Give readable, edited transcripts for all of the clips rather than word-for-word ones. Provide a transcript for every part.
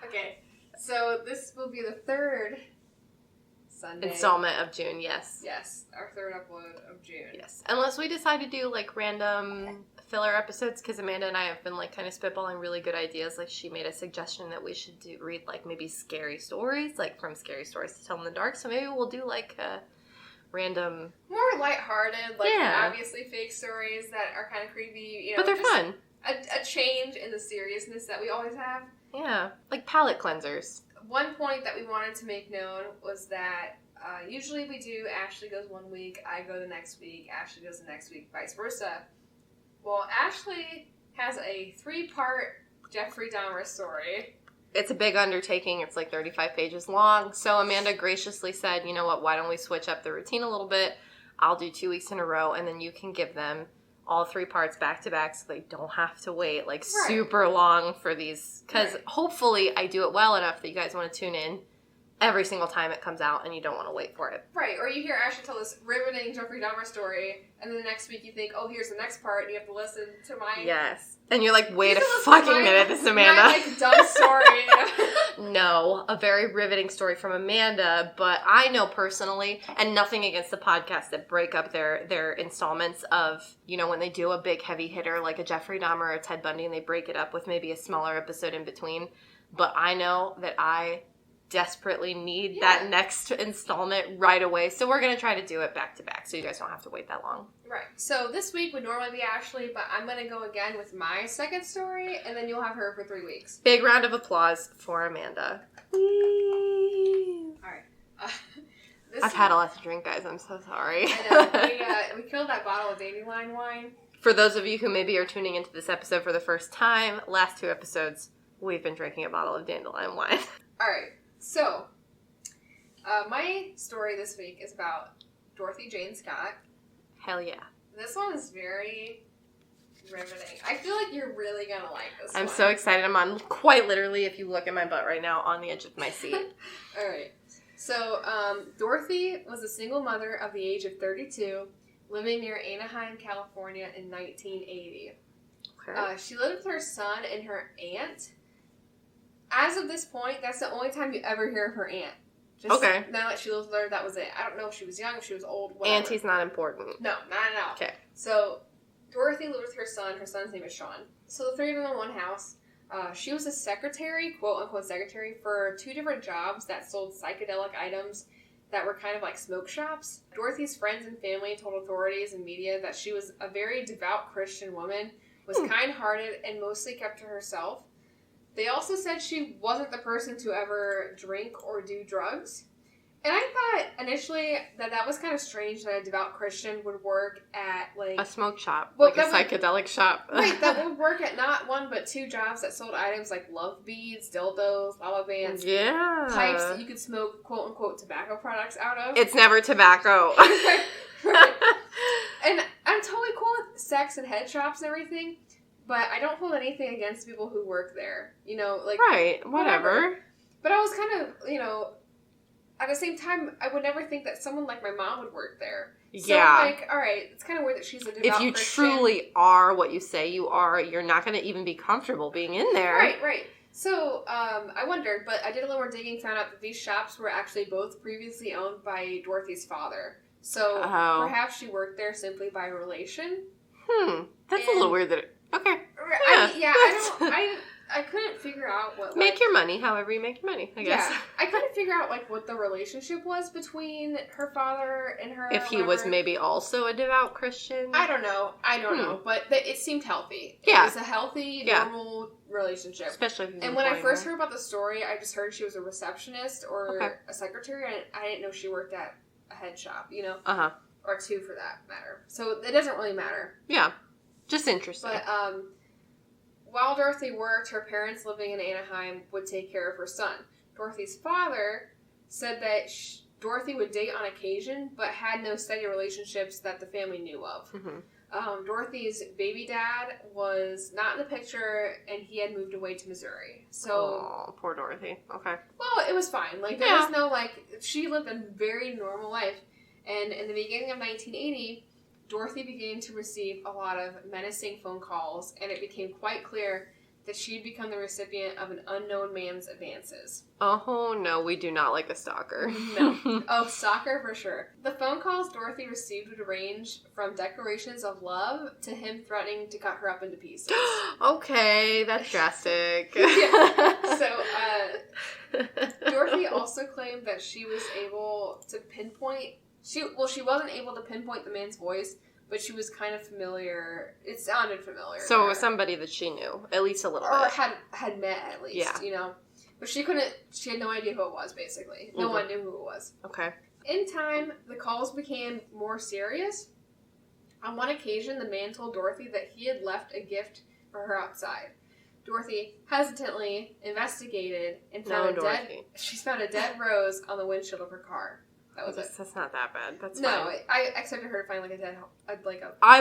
Okay, so this will be the third Sunday. Installment of June, yes. Yes, our third upload of June. Yes. Unless we decide to do, like, random filler episodes, because Amanda and I have been, like, kind of spitballing really good ideas. Like, she made a suggestion that we should read, like, maybe scary stories, like, from Scary Stories to Tell in the Dark. So maybe we'll do, like, a random... More lighthearted, like, obviously fake stories that are kind of creepy, you know. But they're fun. A change in the seriousness that we always have. Yeah, like palate cleansers. One point that we wanted to make known was that usually we do Ashley goes 1 week, I go the next week, Ashley goes the next week, vice versa. Well, Ashley has a 3-part Jeffrey Dahmer story. It's a big undertaking. It's like 35 pages long. So Amanda graciously said, you know what, why don't we switch up the routine a little bit? I'll do 2 weeks in a row, and then you can give them all 3 parts back to back so they don't have to wait like super long for these. Because hopefully I do it well enough that you guys want to tune in every single time it comes out and you don't want to wait for it. Right, or you hear Ashley tell this riveting Jeffrey Dahmer story, and then the next week you think, oh, here's the next part, and you have to listen to my... Yes. And you're like, wait a fucking minute, this is Amanda. My, like, dumb story. No, a very riveting story from Amanda, but I know personally, and nothing against the podcasts that break up their installments of, you know, when they do a big heavy hitter like a Jeffrey Dahmer or a Ted Bundy, and they break it up with maybe a smaller episode in between. But I know that I desperately need that next installment right away, so we're going to try to do it back to back so you guys don't have to wait that long. Right. So this week would normally be Ashley, but I'm going to go again with my second story, and then you'll have her for 3 weeks. Big round of applause for Amanda. Alright. I've had a lot to drink, guys. I'm so sorry. I know. We killed that bottle of dandelion wine. For those of you who maybe are tuning into this episode for the first time, last 2 episodes, we've been drinking a bottle of dandelion wine. Alright. So, my story this week is about Dorothy Jane Scott. Hell yeah. This one is very riveting. I feel like you're really going to like this one. I'm so excited. I'm on, quite literally, if you look at my butt right now, on the edge of my seat. Alright. So, Dorothy was a single mother of the age of 32, living near Anaheim, California in 1980. Okay. She lived with her son and her aunt. As of this point, that's the only time you ever hear of her aunt. Just now that she lives with her, that was it. I don't know if she was young, if she was old, whatever. Auntie's not important. No, not at all. Okay. So, Dorothy lived with her son. Her son's name is Sean. So, the 3 of them in one house. She was a secretary, quote-unquote secretary, for 2 different jobs that sold psychedelic items that were kind of like smoke shops. Dorothy's friends and family told authorities and media that she was a very devout Christian woman, was kind-hearted, and mostly kept to herself. They also said she wasn't the person to ever drink or do drugs. And I thought initially that was kind of strange that a devout Christian would work at, like... a smoke shop. Well, like a psychedelic shop. Right, that would work at not 1 but 2 jobs that sold items like love beads, dildos, lava bands, pipes that you could smoke, quote-unquote, tobacco products out of. It's never tobacco. Right. And I'm totally cool with sex and head shops and everything. But I don't hold anything against people who work there. You know, like... Right, whatever. But I was kind of, you know... At the same time, I would never think that someone like my mom would work there. So I'm like, alright, it's kind of weird that she's a devout Christian. If you truly are what you say you are, you're not going to even be comfortable being in there. Right. So, I wondered, but I did a little more digging, found out that these shops were actually both previously owned by Dorothy's father. So, perhaps she worked there simply by relation. That's a little weird that... Okay. I couldn't figure out what... Make your money however you make your money, I guess. Yeah, I couldn't figure out, like, what the relationship was between her father and her. If he was maybe also a devout Christian? I don't know. But it seemed healthy. Yeah. It was a healthy, normal relationship. Especially if And when I first heard about the story, I just heard she was a receptionist or a secretary, and I didn't know she worked at a head shop, you know? Or 2 for that matter. So it doesn't really matter. Yeah. Just interesting. But, while Dorothy worked, her parents living in Anaheim would take care of her son. Dorothy's father said that Dorothy would date on occasion, but had no steady relationships that the family knew of. Dorothy's baby dad was not in the picture, and he had moved away to Missouri. So, poor Dorothy. Okay. Well, it was fine. Like, there was no, like, she lived a very normal life. And in the beginning of 1980... Dorothy began to receive a lot of menacing phone calls, and it became quite clear that she'd become the recipient of an unknown man's advances. Oh, no, we do not like a stalker. No. Oh, stalker for sure. The phone calls Dorothy received would range from declarations of love to him threatening to cut her up into pieces. Okay, that's drastic. Yeah. So, Dorothy also claimed that she was able to pinpoint... She wasn't able to pinpoint the man's voice, but she was kind of familiar. It sounded familiar. So it was somebody that she knew, at least a little bit. Or bit. had met, at least, yeah. You know? But she had no idea who it was, basically. No one knew who it was. Okay. In time, the calls became more serious. On one occasion, the man told Dorothy that he had left a gift for her outside. Dorothy hesitantly investigated and found she found a dead rose on the windshield of her car. That was it. That's not that bad. That's no. fine. I expected her to find a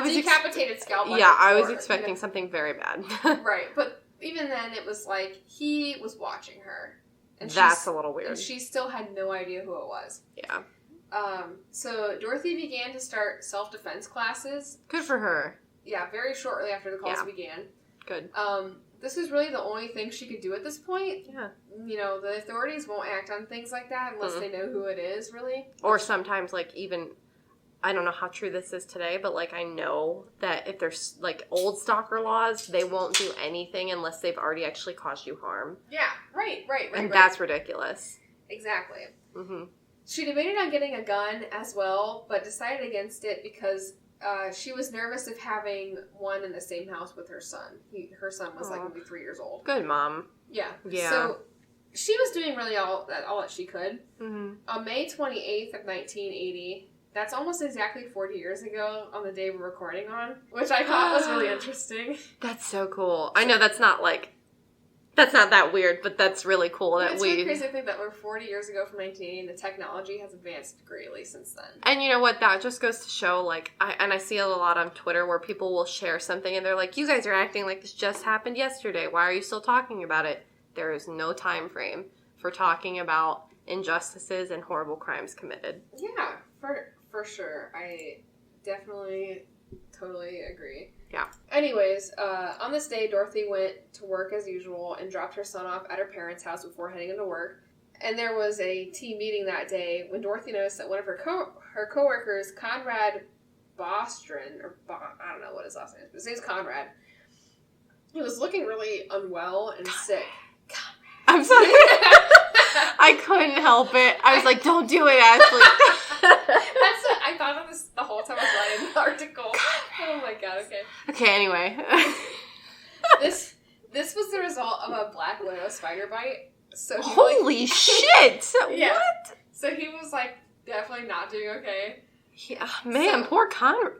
decapitated scalp. Yeah, I was expecting something very bad. Right, but even then, it was like he was watching her, and that's a little weird. And she still had no idea who it was. Yeah. So Dorothy began to start self-defense classes. Good for her. Yeah, very shortly after the calls began. Good. This was really the only thing she could do at this point. Yeah. You know, the authorities won't act on things like that unless they know who it is, really. Or sometimes, like, even, I don't know how true this is today, but, like, I know that if there's, like, old stalker laws, they won't do anything unless they've already actually caused you harm. Yeah, right. And that's ridiculous. Exactly. Mm-hmm. She debated on getting a gun as well, but decided against it because... she was nervous of having one in the same house with her son. Her son was like maybe 3 years old. Good mom. Yeah. Yeah. So she was doing really all that she could. Mm-hmm. On May 28th of 1980, that's almost exactly 40 years ago on the day we're recording on, which I thought was really interesting. That's so cool. I know that's not that weird, but that's really cool that it's really crazy to think that we're 40 years ago from 1980 and the technology has advanced greatly since then. And you know what? That just goes to show, like, I see a lot on Twitter where people will share something and they're like, you guys are acting like this just happened yesterday. Why are you still talking about it? There is no time frame for talking about injustices and horrible crimes committed. Yeah, for sure. I definitely totally agree. Yeah. Anyways, on this day, Dorothy went to work as usual and dropped her son off at her parents' house before heading into work. And there was a team meeting that day when Dorothy noticed that one of her coworkers, Conrad Bostron, I don't know what his last name is, but his name's Conrad. He was looking really unwell and sick. Conrad. I'm sorry. I couldn't help it. I was like, don't do it, Ashley. That's what I thought of this the whole time I was writing the article. Oh my god, okay. Okay, anyway. This was the result of a black widow spider bite. So holy shit! Yeah. What? So he was like definitely not doing okay. Yeah, man, poor Conrad.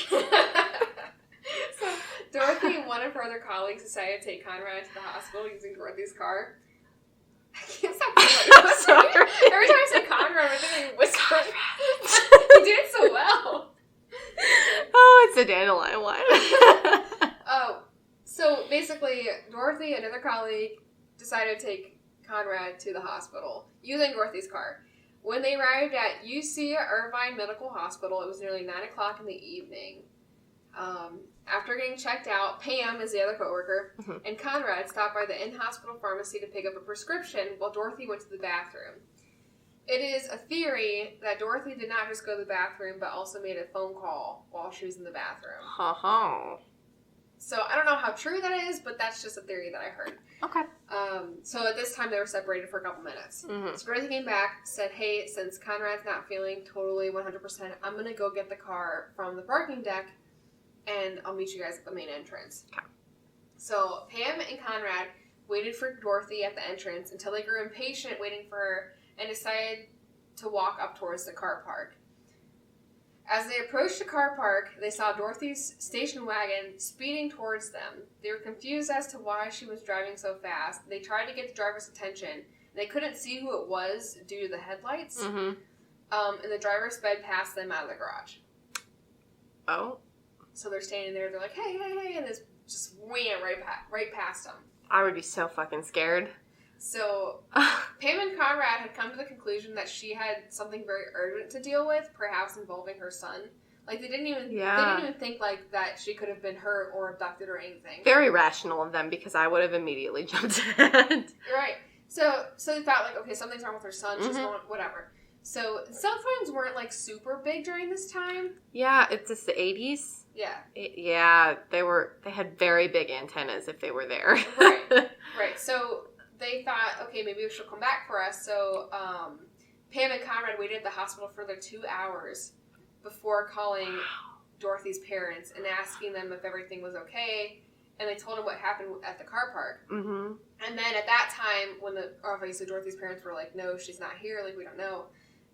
So Dorothy and one of her other colleagues decided to take Conrad to the hospital using Dorothy's car. I can't stop doing it. Sorry. Every time I say Conrad, I'm thinking whispering. You did it so well. Oh, it's a dandelion one. So basically, Dorothy and another colleague decided to take Conrad to the hospital using Dorothy's car. When they arrived at UC Irvine Medical Hospital, it was nearly 9 o'clock in the evening. After getting checked out, Pam is the other coworker, and Conrad stopped by the in-hospital pharmacy to pick up a prescription while Dorothy went to the bathroom. It is a theory that Dorothy did not just go to the bathroom, but also made a phone call while she was in the bathroom. So I don't know how true that is, but that's just a theory that I heard. Okay. So at this time, they were separated for a couple minutes. So Dorothy came back, said, hey, since Conrad's not feeling totally 100%, I'm going to go get the car from the parking deck, and I'll meet you guys at the main entrance. Okay. So Pam and Conrad waited for Dorothy at the entrance until they grew impatient waiting for her and decided to walk up towards the car park. As they approached the car park, they saw Dorothy's station wagon speeding towards them. They were confused as to why she was driving so fast. They tried to get the driver's attention. They couldn't see who it was due to the headlights. And the driver sped past them out of the garage. Oh. So they're standing there. They're like, hey, hey, hey. And this just wham right past them. I would be so fucking scared. So Pam and Conrad had come to the conclusion that she had something very urgent to deal with, perhaps involving her son. Like, they didn't even think, like, that she could have been hurt or abducted or anything. Very rational of them, because I would have immediately jumped in. Right. So they thought, like, okay, something's wrong with her son. She's going, whatever. So cell phones weren't, like, super big during this time. Yeah, it's just the 80s. Yeah. Yeah, they had very big antennas if they were there. Right. So they thought, okay, maybe she'll come back for us. So Pam and Conrad waited at the hospital for their 2 hours before calling Dorothy's parents and asking them if everything was okay. And they told them what happened at the car park. Mm-hmm. And then at that time, when obviously Dorothy's parents were like, no, she's not here, like, we don't know,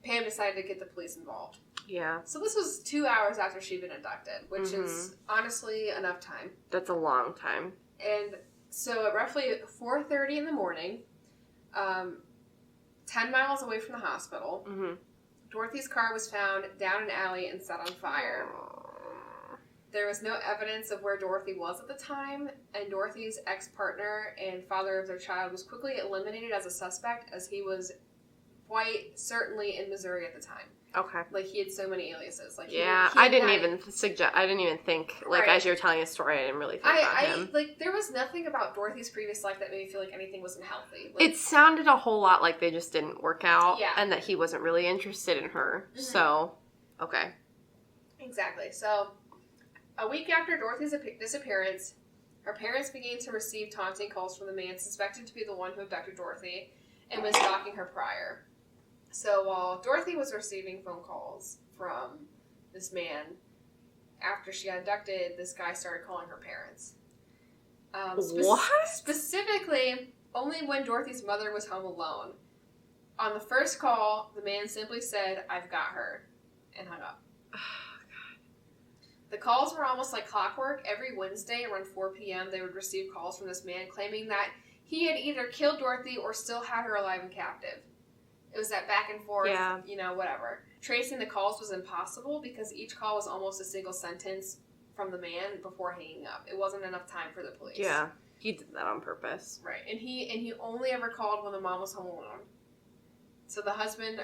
Pam decided to get the police involved. Yeah. So this was 2 hours after she'd been abducted, which is honestly enough time. That's a long time. And so at roughly 4:30 in the morning, 10 miles away from the hospital, Dorothy's car was found down an alley and set on fire. There was no evidence of where Dorothy was at the time, and Dorothy's ex-partner and father of their child was quickly eliminated as a suspect, as he was quite certainly in Missouri at the time. Okay. Like, he had so many aliases. Like, I didn't even think, like, right. As you were telling a story, I didn't really think about him. Like, there was nothing about Dorothy's previous life that made me feel like anything wasn't healthy. Like, it sounded a whole lot like they just didn't work out, yeah. And that he wasn't really interested in her. So, okay. Exactly. So, a week after Dorothy's disappearance, her parents began to receive taunting calls from the man suspected to be the one who abducted Dorothy and was stalking her prior. So while Dorothy was receiving phone calls from this man, after she got abducted, this guy started calling her parents. What? Specifically, only when Dorothy's mother was home alone. On the first call, the man simply said, "I've got her," and hung up. The calls were almost like clockwork. Every Wednesday around 4 p.m., they would receive calls from this man claiming that he had either killed Dorothy or still had her alive and captive. It was that back and forth, whatever. Tracing the calls was impossible because each call was almost a single sentence from the man before hanging up. It wasn't enough time for the police. Yeah, he did that on purpose. Right, and he only ever called when the mom was home alone. So the husband,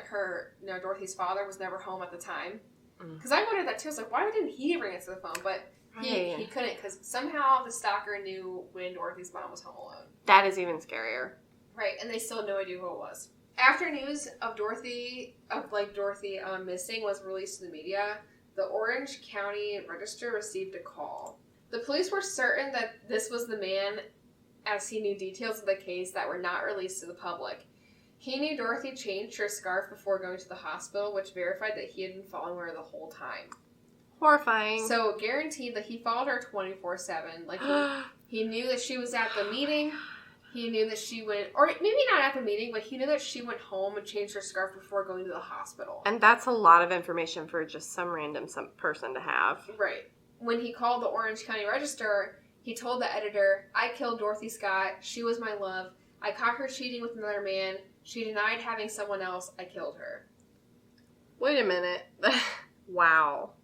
Dorothy's father, was never home at the time. Because I wondered that too. I was like, why didn't he ever answer the phone? But he couldn't, because somehow the stalker knew when Dorothy's mom was home alone. That is even scarier. Right, and they still had no idea who it was. After news of Dorothy missing was released to the media, the Orange County Register received a call. The police were certain that this was the man, as he knew details of the case that were not released to the public. He knew Dorothy changed her scarf before going to the hospital, which verified that he had been following her the whole time. Horrifying. So, guaranteed that he followed her 24/7. Like, he knew that she was at the meeting. He knew that she went, or maybe not at the meeting, but he knew that she went home and changed her scarf before going to the hospital. And that's a lot of information for just some random person to have. Right. When he called the Orange County Register, he told the editor, "I killed Dorothy Scott. She was my love. I caught her cheating with another man. She denied having someone else. I killed her." Wait a minute. Wow.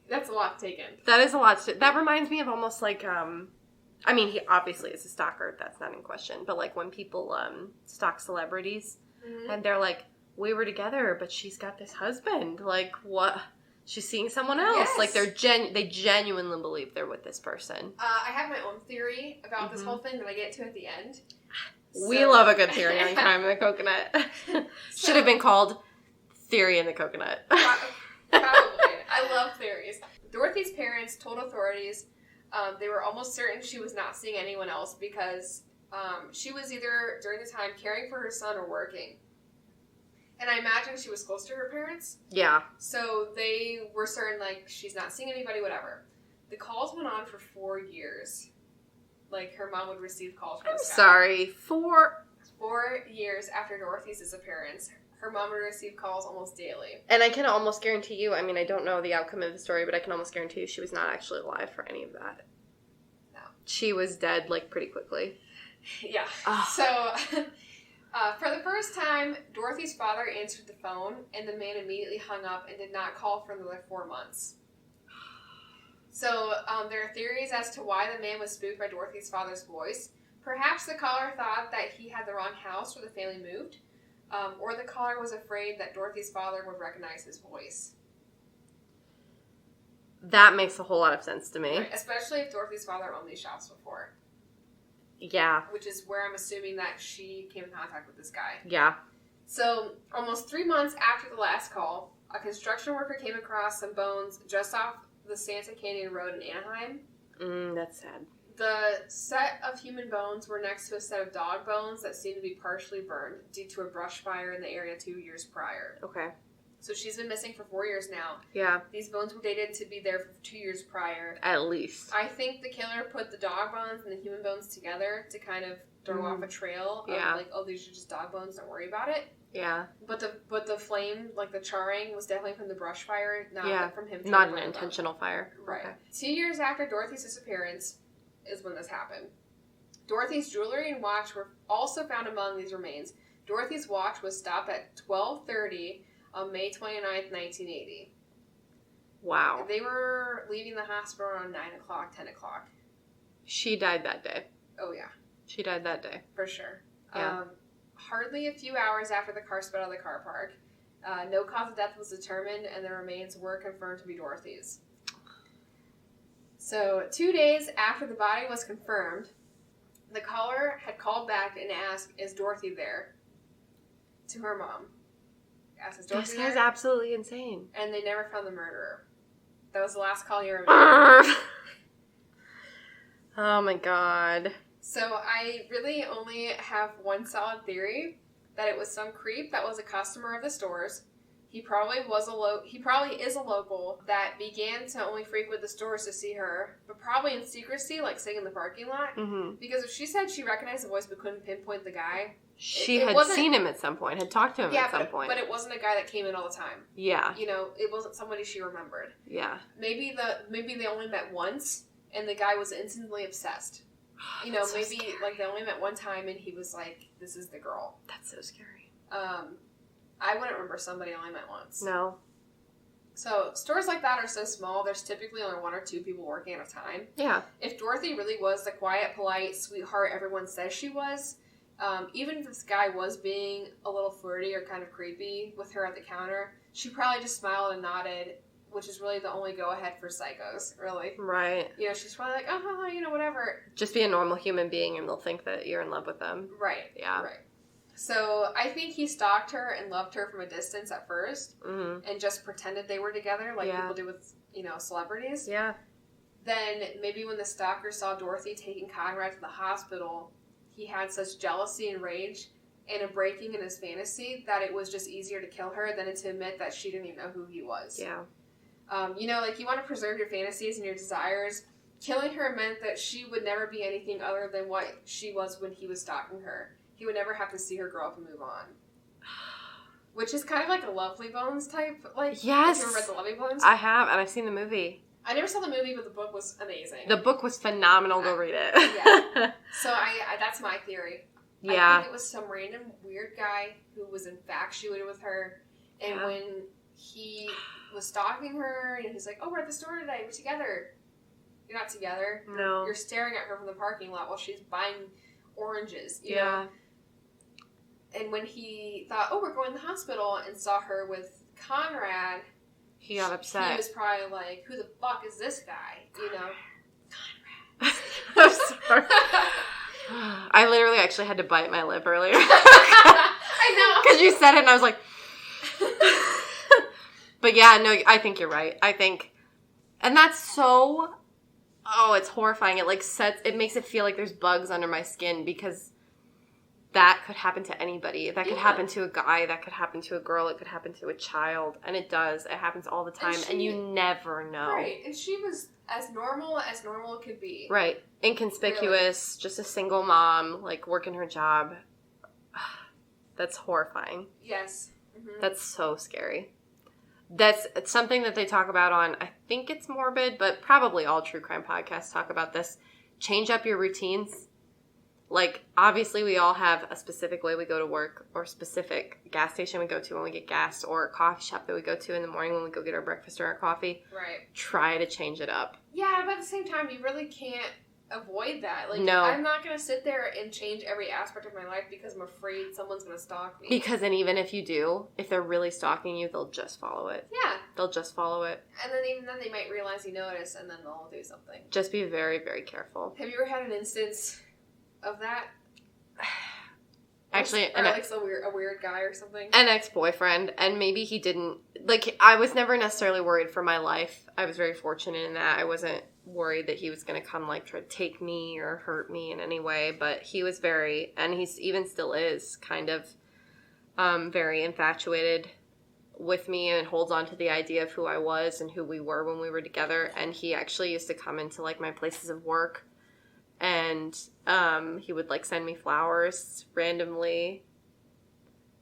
That's a lot taken. That is a lot. That reminds me of almost like, I mean, he obviously is a stalker. That's not in question. But like when people stalk celebrities and they're like, "We were together, but she's got this husband." Like, what? She's seeing someone else. Yes. Like they genuinely believe they're with this person. I have my own theory about this whole thing that I get to at the end. We love a good theory on Crime in the Coconut. Should have been called Theory in the Coconut. Probably. I love theories. Dorothy's parents told authorities they were almost certain she was not seeing anyone else because she was either, during the time, caring for her son or working. And I imagine she was close to her parents. Yeah. So they were certain, like, she's not seeing anybody, whatever. The calls went on for 4 years. Like, her mom would receive calls from this guy. Sorry. 4 years after Dorothy's disappearance, her mom would receive calls almost daily. And I can almost guarantee you, I mean, I don't know the outcome of the story, but I can almost guarantee you she was not actually alive for any of that. No. She was dead, like, pretty quickly. Yeah. Oh. So, for the first time, Dorothy's father answered the phone, and the man immediately hung up and did not call for another 4 months. So, there are theories as to why the man was spooked by Dorothy's father's voice. Perhaps the caller thought that he had the wrong house where the family moved, or the caller was afraid that Dorothy's father would recognize his voice. That makes a whole lot of sense to me. Right. Especially if Dorothy's father owned these shops before. Yeah. Which is where I'm assuming that she came in contact with this guy. Yeah. So, almost 3 months after the last call, a construction worker came across some bones just off the Santa Canyon Road in Anaheim. That's sad. The set of human bones were next to a set of dog bones that seemed to be partially burned due to a brush fire in the area 2 years prior. Okay. So she's been missing for 4 years now. Yeah. These bones were dated to be there for 2 years prior. At least. I think the killer put the dog bones and the human bones together to kind of throw off a trail of like, oh, these are just dog bones, don't worry about it. Yeah. But the flame, like the charring, was definitely from the brush fire, not from him. Not an intentional fire. Right. Okay. 2 years after Dorothy's disappearance is when this happened. Dorothy's jewelry and watch were also found among these remains. Dorothy's watch was stopped at 12:30 on May 29th, 1980. Wow. They were leaving the hospital around 9 o'clock, 10 o'clock. She died that day. Oh, yeah. She died that day. For sure. Yeah. Hardly a few hours after the car sped out of the car park, no cause of death was determined, and the remains were confirmed to be Dorothy's. So, 2 days after the body was confirmed, the caller had called back and asked, "Is Dorothy there?" to her mom. Asked, "Is Dorothy This there?" guy's absolutely insane. And they never found the murderer. That was the last call you remember. Oh my god. So I really only have one solid theory, that it was some creep that was a customer of the stores. He probably is a local that began to only frequent the stores to see her, but probably in secrecy, like sitting in the parking lot. Mm-hmm. Because if she said she recognized the voice but couldn't pinpoint the guy, she had seen him at some point, had talked to him at some point. But it wasn't a guy that came in all the time. Yeah. You know, it wasn't somebody she remembered. Yeah. Maybe they only met once, and the guy was instantly obsessed. You know, so maybe scary. like they only met one time, and he was like, "This is the girl." That's so scary. I wouldn't remember somebody I only met once. No. So stores like that are so small. There's typically only 1 or 2 people working at a time. Yeah. If Dorothy really was the quiet, polite sweetheart everyone says she was, even if this guy was being a little flirty or kind of creepy with her at the counter, she probably just smiled and nodded, which is really the only go-ahead for psychos, really. Right. You know, she's probably like, oh, you know, whatever. Just be a normal human being and they'll think that you're in love with them. Right. Yeah. Right. So I think he stalked her and loved her from a distance at first, and just pretended they were together, like people do with, you know, celebrities. Yeah. Then maybe when the stalker saw Dorothy taking Conrad to the hospital, he had such jealousy and rage and a breaking in his fantasy that it was just easier to kill her than to admit that she didn't even know who he was. Yeah. You know, like, you want to preserve your fantasies and your desires. Killing her meant that she would never be anything other than what she was when he was stalking her. He would never have to see her grow up and move on. Which is kind of like a Lovely Bones type, like... Yes! Have you ever read The Lovely Bones? I have, and I've seen the movie. I never saw the movie, but the book was amazing. The book was phenomenal. Go read it. Yeah. So I that's my theory. Yeah. I think it was some random weird guy who was infatuated with her, and when he was stalking her, and he's like, "Oh, we're at the store today. We're together." You're not together. No. You're staring at her from the parking lot while she's buying oranges. You Yeah. know? And when he thought, "Oh, we're going to the hospital," and saw her with Conrad, He got upset. He was probably like, "Who the fuck is this guy?" You know? Conrad. I'm sorry. I literally actually had to bite my lip earlier. I know. Because you said it and I was like... But yeah, no, I think you're right. I think... And that's so... Oh, it's horrifying. It makes it feel like there's bugs under my skin because that could happen to anybody. That could happen to a guy. That could happen to a girl. It could happen to a child. And it does. It happens all the time. And you never know. Right. And she was as normal could be. Right. Inconspicuous, really. Just a single mom, like, working her job. That's horrifying. Yes. Mm-hmm. That's so scary. It's something that they talk about on, I think it's Morbid, but probably all true crime podcasts talk about this. Change up your routines. Like, obviously we all have a specific way we go to work, or a specific gas station we go to when we get gas, or a coffee shop that we go to in the morning when we go get our breakfast or our coffee. Right. Try to change it up. Yeah, but at the same time, you really can't avoid that. Like, no. I'm not going to sit there and change every aspect of my life because I'm afraid someone's going to stalk me. Because then even if you do, if they're really stalking you, they'll just follow it. Yeah. They'll just follow it. And then even then they might realize you notice and then they'll do something. Just be very, very careful. Have you ever had an instance of that? Actually, or like a weird guy or something? An ex-boyfriend, and maybe he didn't, like, I was never necessarily worried for my life. I was very fortunate in that. I wasn't worried that he was going to come, like, try to take me or hurt me in any way, but he was very, and he's even still is, kind of very infatuated with me and holds on to the idea of who I was and who we were when we were together, and he actually used to come into, like, my places of work, and he would, like, send me flowers randomly,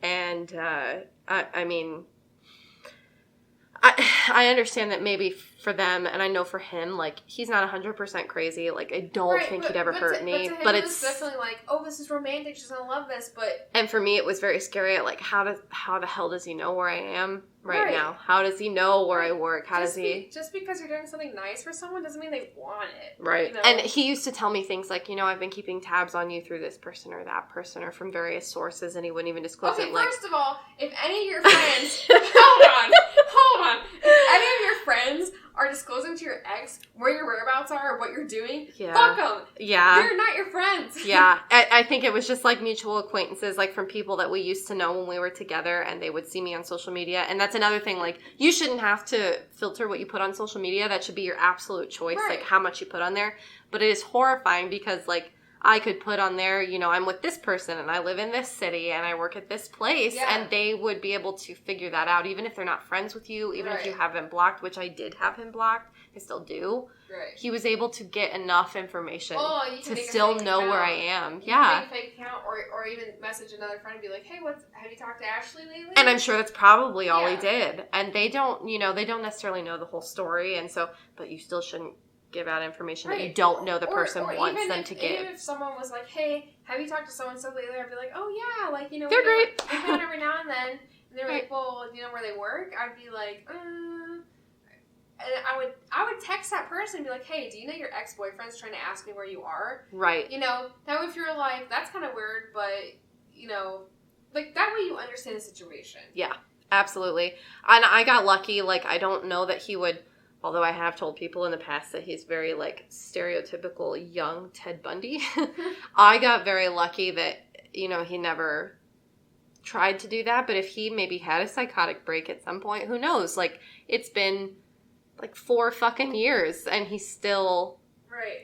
and I mean, I understand that maybe for them, and I know for him, like, he's not 100% crazy. Like, I don't think he'd ever hurt me. But to him, it's definitely like, oh, this is romantic. She's gonna love this. But and for me, it was very scary. Like, how the hell does he know where I am right now? How does he know where I work? How does he? Just because you're doing something nice for someone doesn't mean they want it. Right. You know? And he used to tell me things like, you know, I've been keeping tabs on you through this person or that person or from various sources, and he wouldn't even disclose it. Like, first of all, if any of your friends, hold on, if any of your friends are disclosing to your ex where your whereabouts are or what you're doing, fuck them. Yeah. They're not your friends. Yeah. I think it was just like mutual acquaintances, like from people that we used to know when we were together, and they would see me on social media. And that's another thing, like, you shouldn't have to filter what you put on social media. That should be your absolute choice, like how much you put on there. But it is horrifying because, like, I could put on there, you know, I'm with this person and I live in this city and I work at this place, and they would be able to figure that out, even if they're not friends with you, even if you have them blocked, which I did have him blocked. I still do. Right. He was able to get enough information to still know where I am. You can make a fake account or even message another friend and be like, hey, have you talked to Ashley lately? And I'm sure that's probably all he did. And they don't, you know, they don't necessarily know the whole story, and so, but you still shouldn't give out information that you don't know the person wants them to give. Even if someone was like, hey, have you talked to so-and-so lately? I'd be like, oh yeah, like, you know, they're great. We met every now and then. And they're like, well, you know where they work? I'd be like, and I would text that person and be like, hey, do you know your ex-boyfriend's trying to ask me where you are? Right. You know, now if you're like, that's kind of weird, but, you know, like, that way you understand the situation. Yeah, absolutely. And I got lucky. Like, I don't know that he would, although I have told people in the past that he's very, like, stereotypical young Ted Bundy. I got very lucky that, you know, he never tried to do that. But if he maybe had a psychotic break at some point, who knows? Like, it's been, like, 4 fucking years, and he's still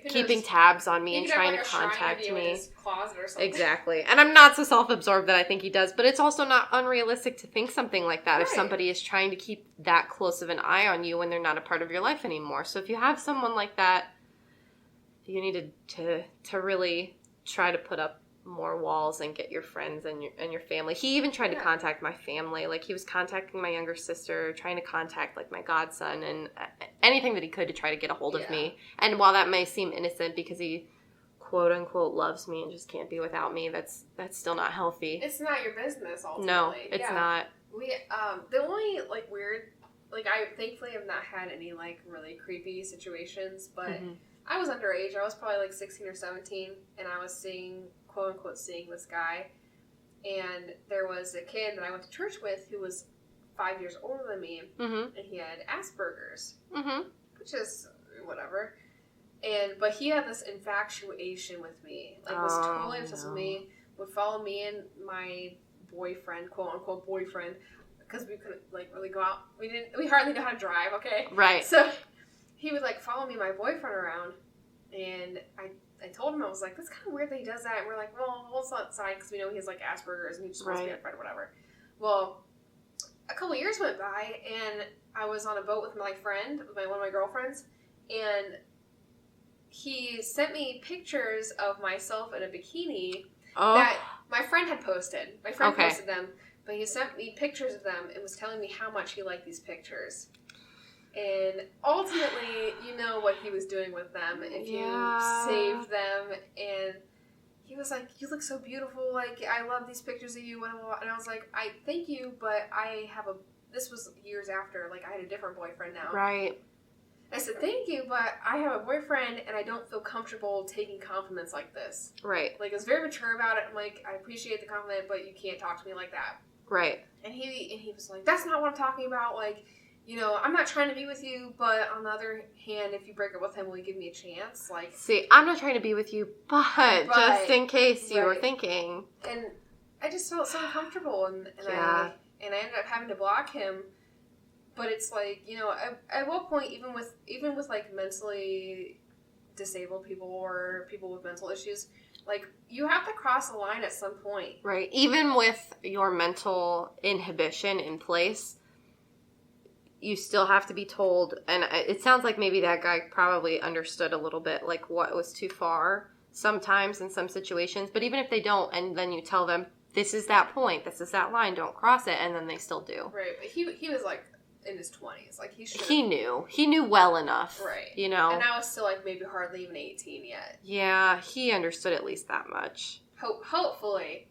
keeping tabs on me and trying to contact me. In his closet or something. Exactly. And I'm not so self-absorbed that I think he does, but it's also not unrealistic to think something like that if somebody is trying to keep that close of an eye on you when they're not a part of your life anymore. So if you have someone like that, you need to really try to put up more walls and get your friends and your family. He even tried to contact my family. Like, he was contacting my younger sister, trying to contact, like, my godson, and anything that he could to try to get a hold of me. And while that may seem innocent because he quote unquote loves me and just can't be without me, that's still not healthy. It's not your business, ultimately. No, it's not. We the only, like, weird, like, I thankfully have not had any, like, really creepy situations, but I was underage. I was probably like 16 or 17, and I was quote unquote seeing this guy, and there was a kid that I went to church with who was 5 years older than me, and he had Asperger's, which is whatever, but he had this infatuation with me, like, was totally obsessed with me, would follow me and my boyfriend, quote unquote boyfriend, because we couldn't, like, really go out, we hardly know how to drive, okay? Right. So he would, like, follow me and my boyfriend around, and I told him, I was like, that's kind of weird that he does that. And we're like, well, let's not decide because we know he has, like, Asperger's and he just wants to be a friend or whatever. Well, a couple years went by, and I was on a boat with my friend, one of my girlfriends, and he sent me pictures of myself in a bikini that my friend had posted. My friend posted them, but he sent me pictures of them and was telling me how much he liked these pictures. And ultimately, you know what he was doing with them if you saved them. And he was like, you look so beautiful. Like, I love these pictures of you. And I was like, I thank you, but I have this was years after. Like, I had a different boyfriend now. Right. I said, thank you, but I have a boyfriend and I don't feel comfortable taking compliments like this. Right. Like, I was very mature about it. I'm like, I appreciate the compliment, but you can't talk to me like that. Right. And he was like, that's not what I'm talking about. Like, you know, I'm not trying to be with you, but on the other hand, if you break up with him, will you give me a chance? Like, see, I'm not trying to be with you, but just in case you were thinking. And I just felt so uncomfortable, and I ended up having to block him. But it's like, you know, at what point, even with like mentally disabled people or people with mental issues, like, you have to cross a line at some point. Right. Even with your mental inhibition in place, you still have to be told, and it sounds like maybe that guy probably understood a little bit, like, what was too far sometimes in some situations. But even if they don't, and then you tell them, this is that point, this is that line, don't cross it, and then they still do. Right. But he was like in his 20s. Like, he knew well enough. Right. You know. And I was still like maybe hardly even 18 yet. Yeah, he understood at least that much. Hopefully.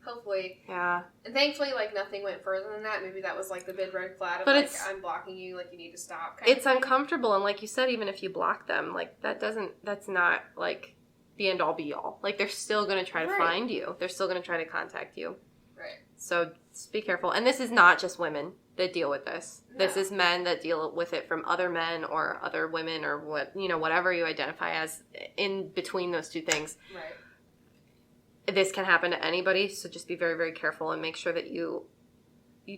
Yeah. And thankfully, like, nothing went further than that. Maybe that was like the big red flag of, but like, I'm blocking you, like, you need to stop. It's uncomfortable, and like you said, even if you block them, like, that's not like the end all be all. Like, they're still going to try to find you. They're still going to try to contact you. Right. So just be careful. And this is not just women that deal with this. No. This is men that deal with it from other men or other women or whatever you identify as in between those two things. Right. This can happen to anybody, so just be very, very careful and make sure that you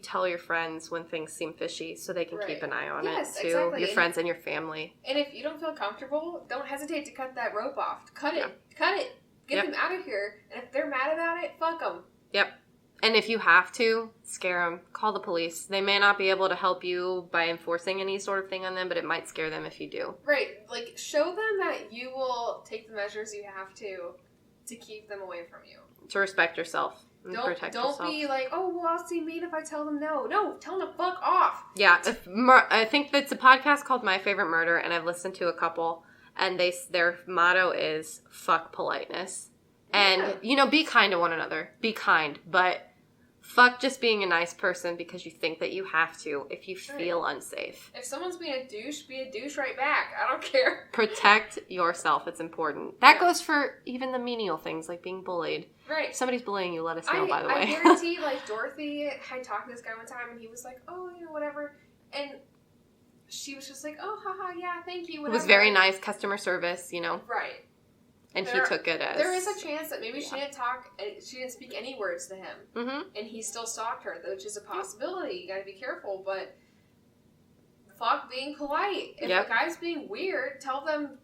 tell your friends when things seem fishy so they can keep an eye on it too. Exactly. Your friends and your family. And if you don't feel comfortable, don't hesitate to cut that rope off. Cut it. Get them out of here. And if they're mad about it, fuck them. Yep. And if you have to, scare them. Call the police. They may not be able to help you by enforcing any sort of thing on them, but it might scare them if you do. Right. Like, show them that you will take the measures you have to keep them away from you. To respect yourself and protect yourself. Don't be like, oh, well, I'll see mean if I tell them no. No, tell them to fuck off. Yeah. I think that's a podcast called My Favorite Murder, and I've listened to a couple, and their motto is, fuck politeness. And, be kind to one another. Be kind, but fuck just being a nice person because you think that you have to if you feel unsafe. If someone's being a douche, be a douche right back. I don't care. Protect yourself. It's important. That goes for even the menial things like being bullied. Right. If somebody's bullying you, let us know, by the way. I guarantee, like, Dorothy had talked to this guy one time and he was like, oh, whatever. And she was just like, oh, haha, yeah, thank you, whatever. It was very nice customer service, Right. And he took it as... There is a chance that maybe she didn't speak any words to him. Mm-hmm. And he still stalked her, which is a possibility. You gotta be careful, but fuck being polite. If a guy's being weird, tell them,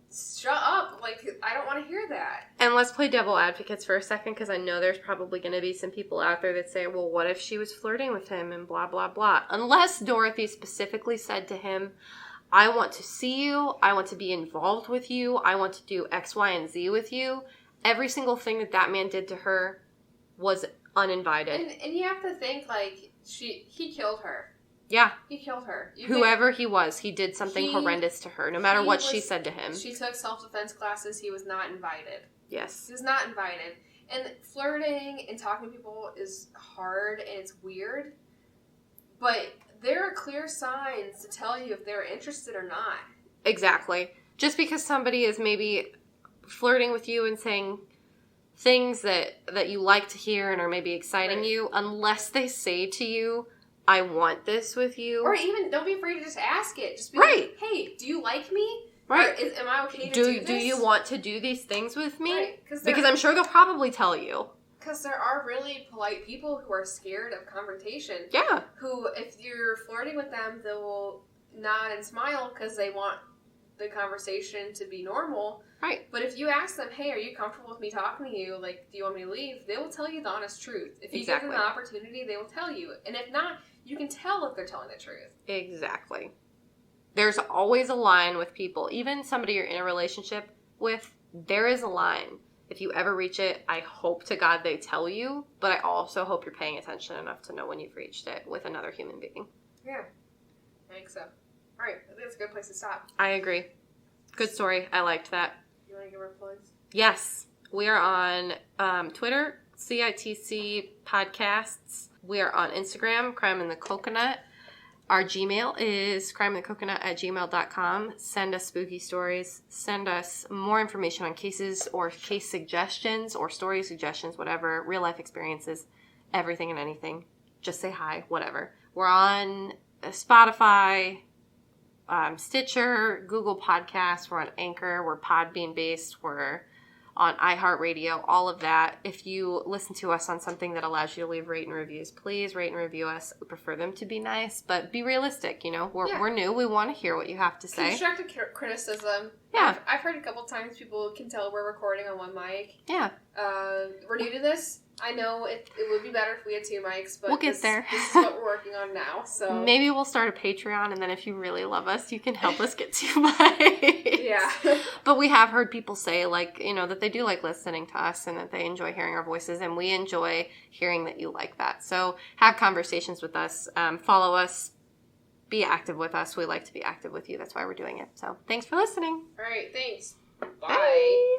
shut up. Like, I don't want to hear that. And let's play devil advocates for a second, because I know there's probably going to be some people out there that say, well, what if she was flirting with him and blah, blah, blah. Unless Dorothy specifically said to him, I want to see you, I want to be involved with you, I want to do X, Y, and Z with you. Every single thing that man did to her was uninvited. And you have to think, like, he killed her. Yeah. He killed her. Whoever he was, he did something horrendous to her, no matter what she said to him. She took self-defense classes, he was not invited. Yes. He was not invited. And flirting and talking to people is hard and it's weird, but there are clear signs to tell you if they're interested or not. Exactly. Just because somebody is maybe flirting with you and saying things that you like to hear and are maybe exciting you, unless they say to you, I want this with you. Or even, don't be afraid to just ask it. Just be like, hey, do you like me? Right. Or am I okay to do this? Do you want to do these things with me? Right. Because I'm sure they'll probably tell you. Because there are really polite people who are scared of confrontation. Yeah. Who, if you're flirting with them, they will nod and smile because they want the conversation to be normal. Right. But if you ask them, hey, are you comfortable with me talking to you? Like, do you want me to leave? They will tell you the honest truth. If you give them the opportunity, they will tell you. And if not, you can tell if they're telling the truth. Exactly. There's always a line with people. Even somebody you're in a relationship with, there is a line. If you ever reach it, I hope to God they tell you, but I also hope you're paying attention enough to know when you've reached it with another human being. Yeah, I think so. All right, I think that's a good place to stop. I agree. Good story. I liked that. You want to give our plugs? Yes. We are on Twitter, CITC Podcasts. We are on Instagram, Crime in the Coconut. Our Gmail is crimeandthecoconut@gmail.com. Send us spooky stories. Send us more information on cases or case suggestions or story suggestions, whatever, real life experiences, everything and anything. Just say hi, whatever. We're on Spotify, Stitcher, Google Podcasts. We're on Anchor. We're Podbean based. We're on iHeartRadio, all of that. If you listen to us on something that allows you to leave rate and reviews, please rate and review us. We prefer them to be nice, but be realistic, you know. We're new. We want to hear what you have to say. Constructive criticism. Yeah. I've heard a couple times people can tell we're recording on one mic. Yeah. We're new to this. I know it would be better if we had 2 mics, but we'll get there. This is what we're working on now. So maybe we'll start a Patreon, and then if you really love us, you can help us get 2 mics. Yeah. But we have heard people say, like, you know, that they do like listening to us and that they enjoy hearing our voices, and we enjoy hearing that you like that. So have conversations with us. Follow us. Be active with us. We like to be active with you. That's why we're doing it. So thanks for listening. All right. Thanks. Bye. Bye.